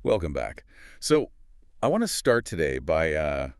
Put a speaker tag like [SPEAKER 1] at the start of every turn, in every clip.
[SPEAKER 1] Welcome back. So, I want to start today by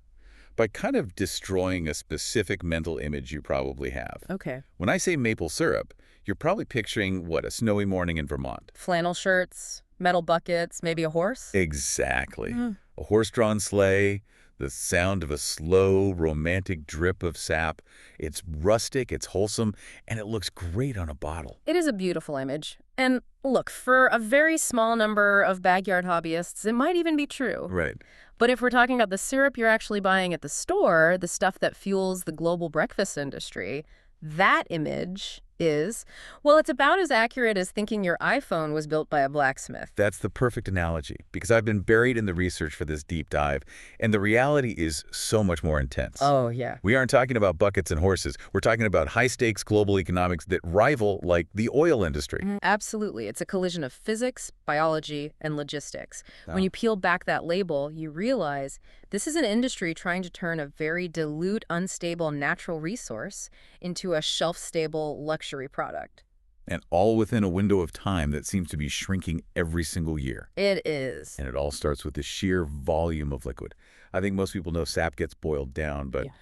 [SPEAKER 1] kind of destroying a specific mental image you probably have.
[SPEAKER 2] Okay.
[SPEAKER 1] When I say maple syrup, you're probably picturing, what, a snowy morning in Vermont.
[SPEAKER 2] Flannel shirts, metal buckets, maybe a horse?
[SPEAKER 1] Exactly.
[SPEAKER 2] Mm.
[SPEAKER 1] A horse-drawn sleigh, the sound of a slow, romantic drip of sap. It's rustic, it's wholesome, and it looks great on a bottle.
[SPEAKER 2] It is a beautiful image. And look, for a very small number of backyard hobbyists, it might even be true.
[SPEAKER 1] Right.
[SPEAKER 2] But if we're talking about the syrup you're actually buying at the store, the stuff that fuels the global breakfast industry, that image is, well, it's about as accurate as thinking your iPhone was built by a blacksmith.
[SPEAKER 1] That's the perfect analogy, because I've been buried in the research for this deep dive, and the reality is so much more intense.
[SPEAKER 2] Oh, yeah.
[SPEAKER 1] We aren't talking about buckets and horses. We're talking about high-stakes global economics that rival, like, the oil industry.
[SPEAKER 2] Absolutely. It's a collision of physics, biology, and logistics. When you peel back that label, you realize this is an industry trying to turn a very dilute, unstable natural resource into a shelf-stable luxury product.
[SPEAKER 1] And all within a window of time that seems to be shrinking every single year.
[SPEAKER 2] It is.
[SPEAKER 1] And it all starts with the sheer volume of liquid. I think most people know sap gets boiled down, but
[SPEAKER 2] Yeah.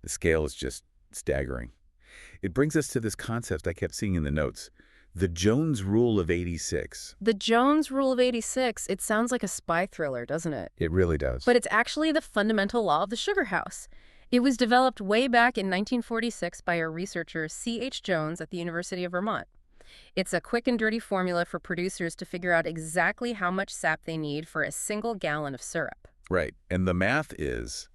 [SPEAKER 1] the scale is just staggering. It brings us to this concept I kept seeing in the notes, the Jones Rule of 86.
[SPEAKER 2] The Jones Rule of 86, it sounds like a spy thriller, doesn't it?
[SPEAKER 1] It really does.
[SPEAKER 2] But it's actually the fundamental law of the sugar house. It was developed way back in 1946 by a researcher, C.H. Jones, at the University of Vermont. It's a quick and dirty formula for producers to figure out exactly how much sap they need for a single gallon of syrup.
[SPEAKER 1] Right. And the math is,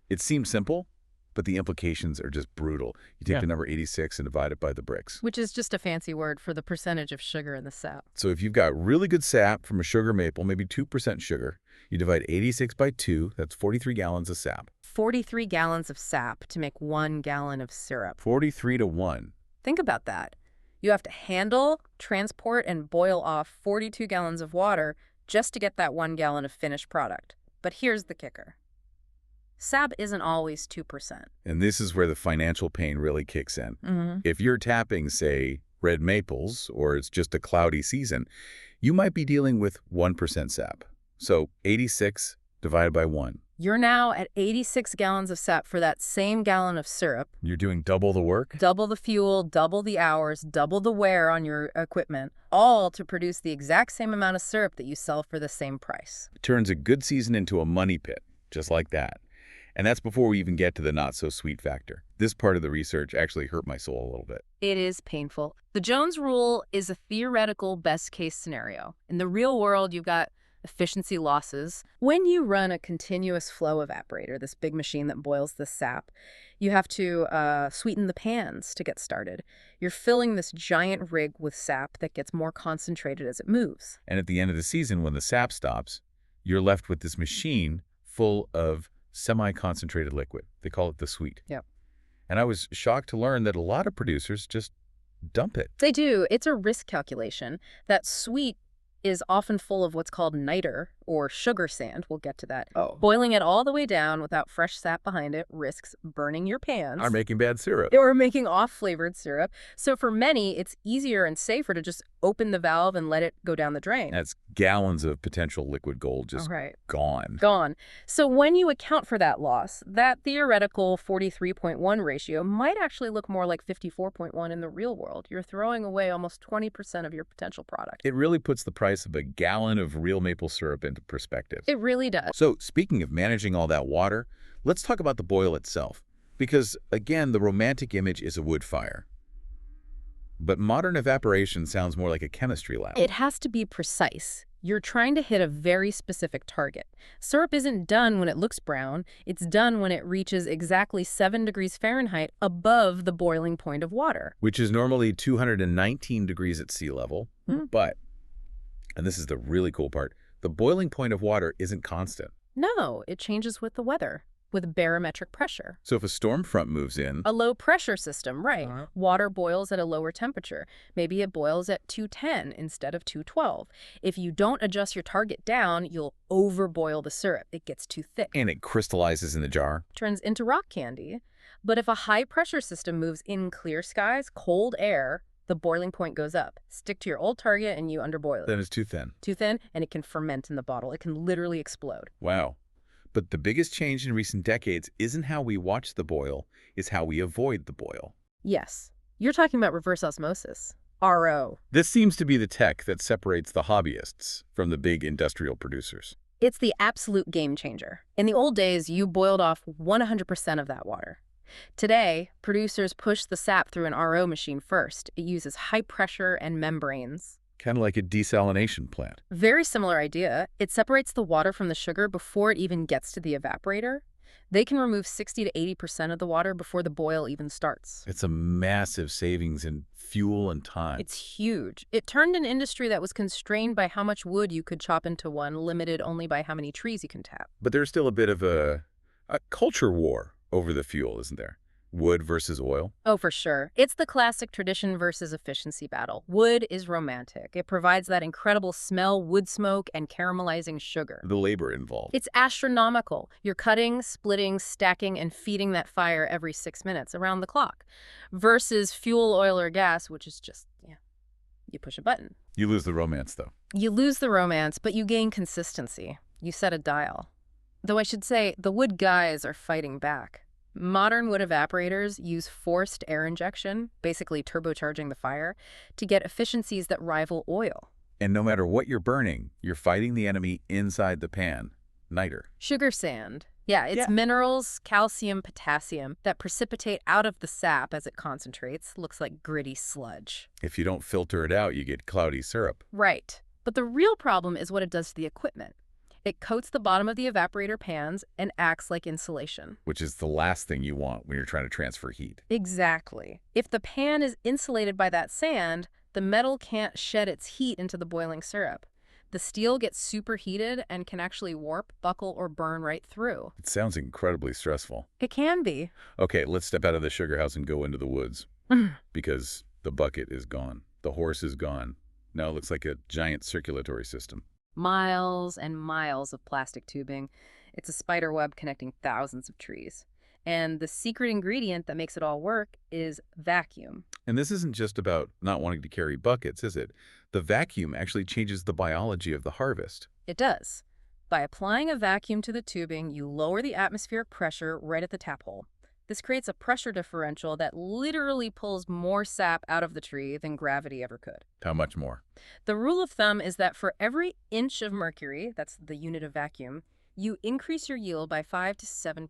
[SPEAKER 1] it seems simple, but the implications are just brutal. You take the number 86 and divide it by the bricks.
[SPEAKER 2] Which is just a fancy word for the percentage of sugar in the sap.
[SPEAKER 1] So if you've got really good sap from a sugar maple, maybe 2% sugar, you divide 86 by 2, that's 43 gallons of sap.
[SPEAKER 2] 43 gallons of sap to make 1 gallon of syrup.
[SPEAKER 1] 43 to 1.
[SPEAKER 2] Think about that. You have to handle, transport, and boil off 42 gallons of water just to get that 1 gallon of finished product. But here's the kicker. Sap isn't always 2%.
[SPEAKER 1] And this is where the financial pain really kicks in. If you're tapping, say, red maples, or it's just a cloudy season, you might be dealing with 1% sap. So 86 divided by 1.
[SPEAKER 2] You're now at 86 gallons of sap for that same gallon of syrup.
[SPEAKER 1] You're doing double the work?
[SPEAKER 2] Double the fuel, double the hours, double the wear on your equipment, all to produce the exact same amount of syrup that you sell for the same price.
[SPEAKER 1] It turns a good season into a money pit, just like that. And that's before we even get to the not-so-sweet factor. This part of the research actually hurt my soul a little bit.
[SPEAKER 2] It is painful. The Jones Rule is a theoretical best-case scenario. In the real world, you've got efficiency losses. When you run a continuous flow evaporator, this big machine that boils the sap, you have to sweeten the pans to get started. You're filling this giant rig with sap that gets more concentrated as it moves.
[SPEAKER 1] And at the end of the season, when the sap stops, you're left with this machine full of semi-concentrated liquid. They call it the sweet.
[SPEAKER 2] Yep.
[SPEAKER 1] And I was shocked to learn that a lot of producers just dump it.
[SPEAKER 2] They do. It's a risk calculation. That sweet is often full of what's called niter, or sugar sand. We'll get to that.
[SPEAKER 1] Oh.
[SPEAKER 2] Boiling it all the way down without fresh sap behind it risks burning your pans.
[SPEAKER 1] Are making bad syrup.
[SPEAKER 2] Or making off-flavored syrup. So for many, it's easier and safer to just open the valve and let it go down the drain.
[SPEAKER 1] That's gallons of potential liquid gold just gone.
[SPEAKER 2] Gone. So when you account for that loss, that theoretical 43.1 ratio might actually look more like 54.1 in the real world. You're throwing away almost 20% of your potential product.
[SPEAKER 1] It really puts the price of a gallon of real maple syrup into perspective.
[SPEAKER 2] It really does.
[SPEAKER 1] So speaking of managing all that water, let's talk about the boil itself. Because, again, the romantic image is a wood fire. But modern evaporation sounds more like a chemistry lab.
[SPEAKER 2] It has to be precise. You're trying to hit a very specific target. Syrup isn't done when it looks brown. It's done when it reaches exactly 7 degrees Fahrenheit above the boiling point of water.
[SPEAKER 1] Which is normally 219 degrees at sea level. But, and this is the really cool part, the boiling point of water isn't constant.
[SPEAKER 2] No, it changes with the weather, with barometric pressure.
[SPEAKER 1] So if a storm front moves in...
[SPEAKER 2] A low pressure system, right. Water boils at a lower temperature. Maybe it boils at 210 instead of 212. If you don't adjust your target down, you'll overboil the syrup. It gets too thick.
[SPEAKER 1] And it crystallizes in the jar.
[SPEAKER 2] Turns into rock candy. But if a high pressure system moves in clear skies, cold air, The boiling point goes up. Stick to your old target and you underboil it.
[SPEAKER 1] Then it's too thin.
[SPEAKER 2] Too thin, and it can ferment in the bottle. It can literally explode.
[SPEAKER 1] Wow. But the biggest change in recent decades isn't how we watch the boil, it's how we avoid the boil.
[SPEAKER 2] Yes. You're talking about reverse osmosis. RO.
[SPEAKER 1] This seems to be the tech that separates the hobbyists from the big industrial producers.
[SPEAKER 2] It's the absolute game changer. In the old days, you boiled off 100% of that water. Today, producers push the sap through an RO machine first. It uses high pressure and membranes.
[SPEAKER 1] Kind of like a desalination plant.
[SPEAKER 2] Very similar idea. It separates the water from the sugar before it even gets to the evaporator. They can remove 60 to 80% of the water before the boil even starts.
[SPEAKER 1] It's a massive savings in fuel and time.
[SPEAKER 2] It's huge. It turned an industry that was constrained by how much wood you could chop into one, limited only by how many trees you can tap.
[SPEAKER 1] But there's still a bit of a culture war over the fuel, isn't there? Wood versus oil.
[SPEAKER 2] Oh, for sure. It's the classic tradition versus efficiency battle. Wood is romantic. It provides that incredible smell, wood smoke, and caramelizing sugar.
[SPEAKER 1] The labor involved.
[SPEAKER 2] It's astronomical. You're cutting, splitting, stacking, and feeding that fire every 6 minutes around the clock. Versus fuel, oil, or gas, which is just, you push a button.
[SPEAKER 1] You lose the romance, though.
[SPEAKER 2] You lose the romance, but you gain consistency. You set a dial. Though I should say, the wood guys are fighting back. Modern wood evaporators use forced air injection, basically turbocharging the fire, to get efficiencies that rival oil.
[SPEAKER 1] And no matter what you're burning, you're fighting the enemy inside the pan. Niter.
[SPEAKER 2] Sugar sand. Yeah, it's minerals, calcium, potassium, that precipitate out of the sap as it concentrates. Looks like gritty sludge.
[SPEAKER 1] If you don't filter it out, you get cloudy syrup.
[SPEAKER 2] Right. But the real problem is what it does to the equipment. It coats the bottom of the evaporator pans and acts like insulation.
[SPEAKER 1] Which is the last thing you want when you're trying to transfer heat.
[SPEAKER 2] Exactly. If the pan is insulated by that sand, the metal can't shed its heat into the boiling syrup. The steel gets superheated and can actually warp, buckle, or burn right through.
[SPEAKER 1] It sounds incredibly stressful.
[SPEAKER 2] It can be.
[SPEAKER 1] Okay, let's step out of the sugar house and go into the woods. Because the bucket is gone. The horse is gone. Now it looks like a giant circulatory system.
[SPEAKER 2] Miles and miles of plastic tubing. It's a spider web connecting thousands of trees. And the secret ingredient that makes it all work is vacuum.
[SPEAKER 1] And this isn't just about not wanting to carry buckets, is it? The vacuum actually changes the biology of the harvest.
[SPEAKER 2] It does. By applying a vacuum to the tubing, you lower the atmospheric pressure right at the tap hole. This creates a pressure differential that literally pulls more sap out of the tree than gravity ever could.
[SPEAKER 1] How much more?
[SPEAKER 2] The rule of thumb is that for every inch of mercury, that's the unit of vacuum, you increase your yield by 5 to 7%.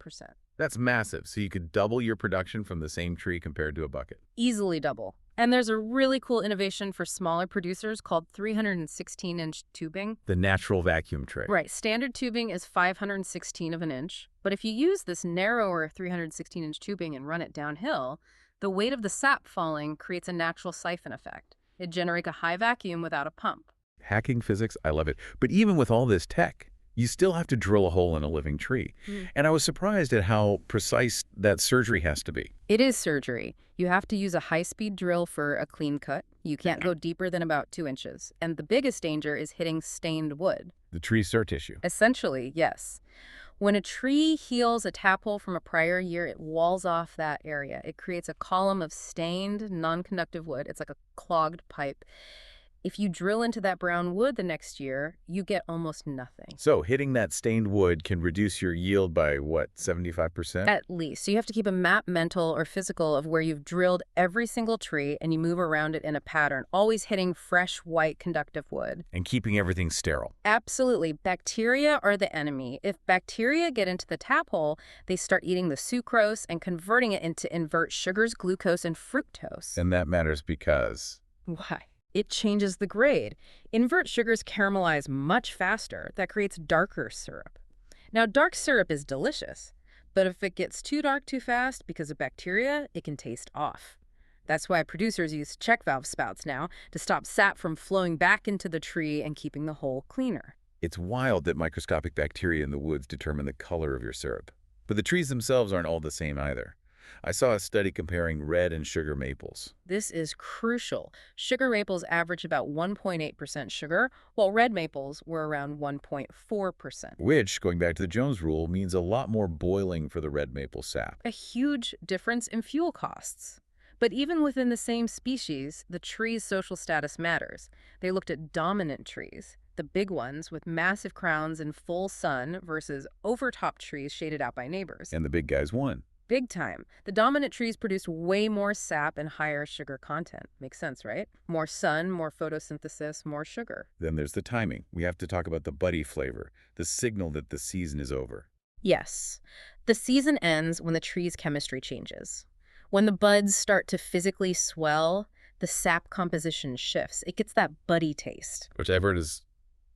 [SPEAKER 1] That's massive. So you could double your production from the same tree compared to a bucket.
[SPEAKER 2] Easily double. And there's a really cool innovation for smaller producers called 316-inch tubing.
[SPEAKER 1] The natural vacuum tray.
[SPEAKER 2] Right. Standard tubing is 516 of an inch. But if you use this narrower 316-inch tubing and run it downhill, the weight of the sap falling creates a natural siphon effect. It generates a high vacuum without a pump.
[SPEAKER 1] Hacking physics, I love it. But even with all this tech, you still have to drill a hole in a living tree. And I was surprised at how precise that surgery has to be.
[SPEAKER 2] It is surgery. You have to use a high-speed drill for a clean cut. You can't go deeper than about 2 inches. And the biggest danger is hitting stained wood.
[SPEAKER 1] The tree's sour tissue.
[SPEAKER 2] Essentially, yes. When a tree heals a tap hole from a prior year, it walls off that area. It creates a column of stained, non-conductive wood. It's like a clogged pipe. If you drill into that brown wood the next year, you get almost nothing.
[SPEAKER 1] So hitting that stained wood can reduce your yield by, what, 75%?
[SPEAKER 2] At least. So you have to keep a map, mental or physical, of where you've drilled every single tree and you move around it in a pattern, always hitting fresh, white, conductive wood.
[SPEAKER 1] And keeping everything sterile.
[SPEAKER 2] Absolutely. Bacteria are the enemy. If bacteria get into the tap hole, they start eating the sucrose and converting it into invert sugars, glucose, and fructose.
[SPEAKER 1] And that matters because...
[SPEAKER 2] Why? It changes the grade. Invert sugars caramelize much faster. That creates darker syrup. Now, dark syrup is delicious, but if it gets too dark too fast because of bacteria, it can taste off. That's why producers use check valve spouts now to stop sap from flowing back into the tree and keeping the hole cleaner.
[SPEAKER 1] It's wild that microscopic bacteria in the woods determine the color of your syrup. But the trees themselves aren't all the same either. I saw a study comparing red and sugar maples.
[SPEAKER 2] This is crucial. Sugar maples average about 1.8% sugar, while red maples were around 1.4%.
[SPEAKER 1] Which, going back to the Jones rule, means a lot more boiling for the red maple sap.
[SPEAKER 2] A huge difference in fuel costs. But even within the same species, the tree's social status matters. They looked at dominant trees, the big ones with massive crowns in full sun versus overtopped trees shaded out by neighbors.
[SPEAKER 1] And the big guys won.
[SPEAKER 2] Big time. The dominant trees produce way more sap and higher sugar content. Makes sense, right? More sun, more photosynthesis, more sugar.
[SPEAKER 1] Then there's the timing. We have to talk about the buddy flavor, the signal that the season is over.
[SPEAKER 2] Yes. The season ends when the tree's chemistry changes. When the buds start to physically swell, the sap composition shifts. It gets that buddy taste.
[SPEAKER 1] Which I've heard is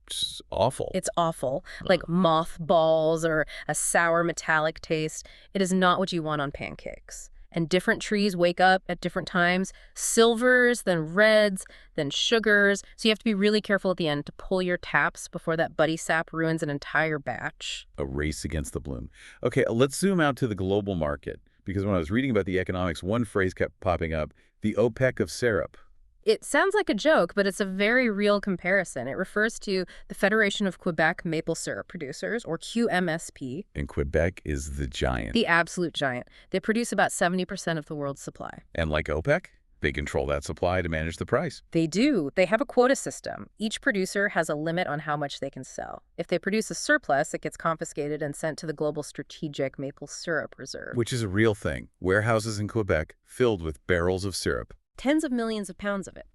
[SPEAKER 1] just awful.
[SPEAKER 2] It's awful, like mothballs or a sour metallic taste. It is not what you want on pancakes. And different trees wake up at different times. Silvers, then reds, then sugars. So you have to be really careful at the end to pull your taps before that buddy sap ruins an entire batch.
[SPEAKER 1] A race against the bloom. Okay, let's zoom out to the global market. Because when I was reading about the economics, one phrase kept popping up, the OPEC of syrup.
[SPEAKER 2] It sounds like a joke, but it's a very real comparison. It refers to the Federation of Quebec Maple Syrup Producers, or QMSP.
[SPEAKER 1] And Quebec is the giant.
[SPEAKER 2] The absolute giant. They produce about 70% of the world's supply.
[SPEAKER 1] And like OPEC, they control that supply to manage the price.
[SPEAKER 2] They do. They have a quota system. Each producer has a limit on how much they can sell. If they produce a surplus, it gets confiscated and sent to the Global Strategic Maple Syrup Reserve.
[SPEAKER 1] Which is a real thing. Warehouses in Quebec filled with barrels of syrup.
[SPEAKER 2] Tens of millions of pounds of it.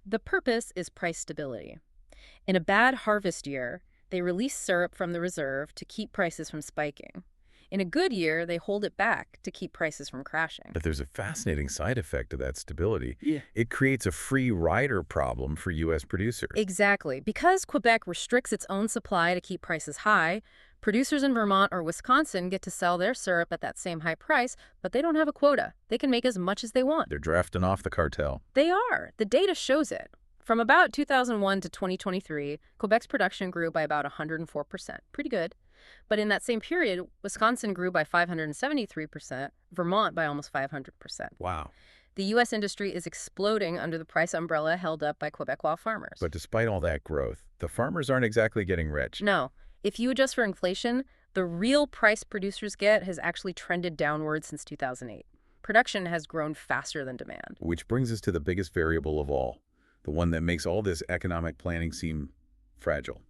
[SPEAKER 2] The purpose is price stability. In a bad harvest year, they release syrup from the reserve to keep prices from spiking. In a good year, they hold it back to keep prices from crashing.
[SPEAKER 1] But there's a fascinating side effect of that stability.
[SPEAKER 2] Yeah.
[SPEAKER 1] It creates a free rider problem for U.S. producers.
[SPEAKER 2] Exactly. Because Quebec restricts its own supply to keep prices high, producers in Vermont or Wisconsin get to sell their syrup at that same high price, but they don't have a quota. They can make as much as they want.
[SPEAKER 1] They're drafting off the cartel.
[SPEAKER 2] They are. The data shows it. From about 2001 to 2023, Quebec's production grew by about 104%. Pretty good. But in that same period, Wisconsin grew by 573%, Vermont by almost 500%.
[SPEAKER 1] Wow.
[SPEAKER 2] The U.S. industry is exploding under the price umbrella held up by Quebecois farmers.
[SPEAKER 1] But despite all that growth, the farmers aren't exactly getting rich.
[SPEAKER 2] No. If you adjust for inflation, the real price producers get has actually trended downward since 2008. Production has grown faster than demand.
[SPEAKER 1] Which brings us to the biggest variable of all, the one that makes all this economic planning seem fragile.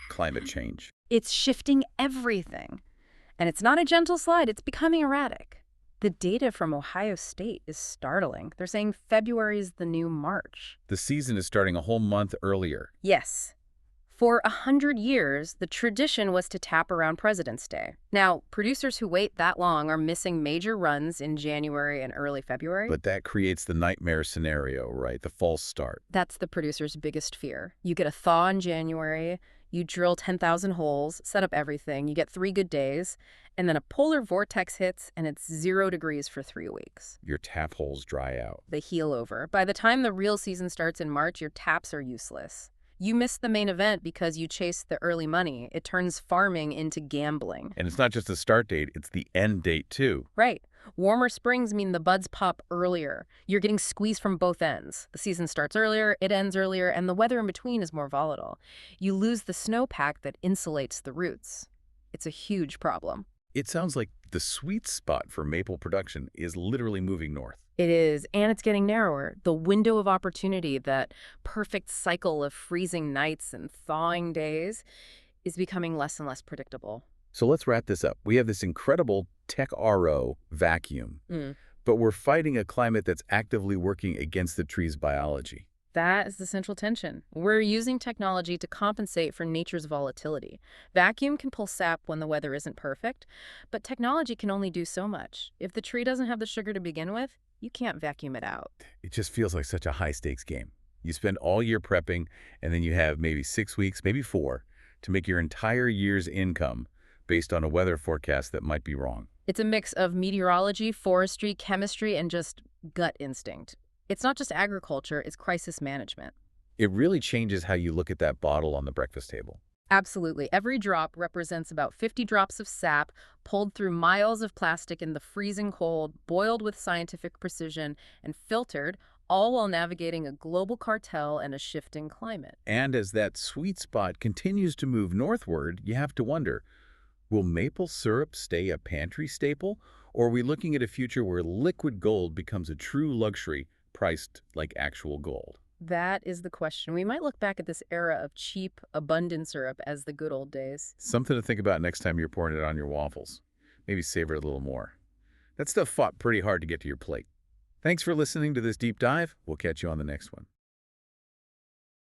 [SPEAKER 1] Climate change.
[SPEAKER 2] It's shifting everything. And it's not a gentle slide, it's becoming erratic. The data from Ohio State is startling. They're saying February is the new March.
[SPEAKER 1] The season is starting a whole month earlier.
[SPEAKER 2] Yes. For 100 years, the tradition was to tap around President's Day. Now, producers who wait that long are missing major runs in January and early February.
[SPEAKER 1] But that creates the nightmare scenario, right? The false start.
[SPEAKER 2] That's the producer's biggest fear. You get a thaw in January, you drill 10,000 holes, set up everything, you get 3 good days, and then a polar vortex hits and it's 0 degrees for 3 weeks.
[SPEAKER 1] Your tap holes dry out.
[SPEAKER 2] They heal over. By the time the real season starts in March, your taps are useless. You miss the main event because you chase the early money. It turns farming into gambling.
[SPEAKER 1] And it's not just the start date, it's the end date too.
[SPEAKER 2] Right. Warmer springs mean the buds pop earlier. You're getting squeezed from both ends. The season starts earlier, it ends earlier, and the weather in between is more volatile. You lose the snowpack that insulates the roots. It's a huge problem.
[SPEAKER 1] It sounds like the sweet spot for maple production is literally moving north.
[SPEAKER 2] It is, and it's getting narrower. The window of opportunity, that perfect cycle of freezing nights and thawing days, is becoming less and less predictable.
[SPEAKER 1] So let's wrap this up. We have this incredible tech RO vacuum, but we're fighting a climate that's actively working against the tree's biology.
[SPEAKER 2] That is the central tension. We're using technology to compensate for nature's volatility. Vacuum can pull sap when the weather isn't perfect, but technology can only do so much. If the tree doesn't have the sugar to begin with, you can't vacuum it out.
[SPEAKER 1] It just feels like such a high-stakes game. You spend all year prepping, and then you have maybe 6 weeks, maybe 4, to make your entire year's income based on a weather forecast that might be wrong.
[SPEAKER 2] It's a mix of meteorology, forestry, chemistry, and just gut instinct. It's not just agriculture, it's crisis management.
[SPEAKER 1] It really changes how you look at that bottle on the breakfast table.
[SPEAKER 2] Absolutely. Every drop represents about 50 drops of sap pulled through miles of plastic in the freezing cold, boiled with scientific precision, and filtered, all while navigating a global cartel and a shifting climate.
[SPEAKER 1] And as that sweet spot continues to move northward, you have to wonder, Will maple syrup stay a pantry staple, or are we looking at a future where liquid gold becomes a true luxury priced like actual gold?
[SPEAKER 2] That is the question. We might look back at this era of cheap, abundant syrup as the good old days.
[SPEAKER 1] Something to think about next time you're pouring it on your waffles. Maybe savor it a little more. That stuff fought pretty hard to get to your plate. Thanks for listening to this deep dive. We'll catch you on the next one.